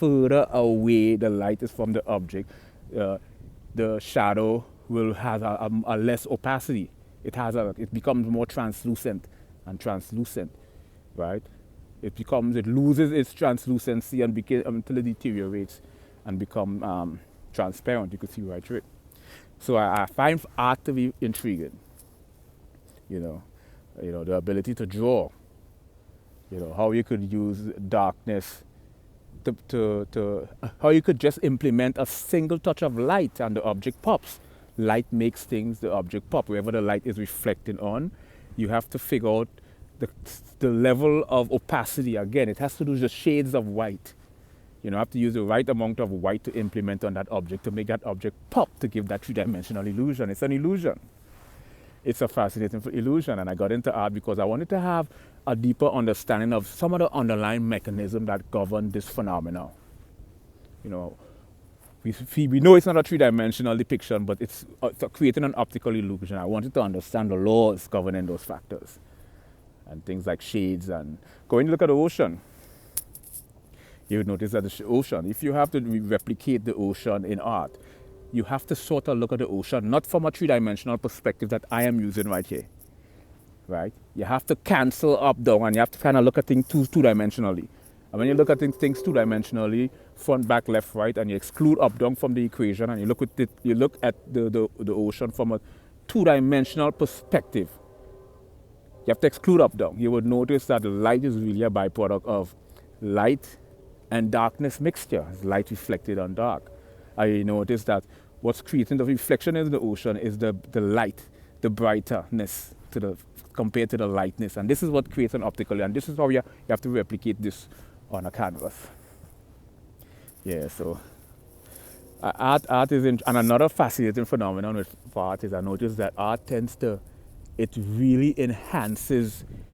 further away the light is from the object, the shadow will have a less opacity. It becomes more translucent and translucent, right? It loses its translucency until it deteriorates and become transparent. You could see right through it. So I find art to be intriguing. The ability to draw. How you could use darkness how you could just implement a single touch of light and the object pops. Light makes the object pop. Wherever the light is reflecting on, you have to figure out the level of opacity. Again, it has to do with the shades of white. You have to use the right amount of white to implement on that object to make that object pop, to give that three-dimensional illusion. It's an illusion. It's a fascinating illusion, and I got into art because I wanted to have a deeper understanding of some of the underlying mechanisms that govern this phenomenon. We know it's not a three-dimensional depiction, but it's creating an optical illusion. I wanted to understand the laws governing those factors and things like shades. And going to look at the ocean, you would notice that the ocean, if you have to replicate the ocean in art, you have to sort of look at the ocean not from a three-dimensional perspective that I am using right here, right? You have to cancel up, down, and you have to kind of look at things two-dimensionally. And when you look at things two-dimensionally, front, back, left, right, and you exclude up, down from the equation, and you look at the ocean from a two-dimensional perspective, you have to exclude up, down. You would notice that the light is really a byproduct of light and darkness mixture. It's light reflected on dark. I noticed that what's creating the reflection in the ocean is the light, the brightness compared to the lightness. And this is what creates an optical, and this is how you have to replicate this on a canvas. Yeah, so art is, and another fascinating phenomenon with art is I noticed that art it really enhances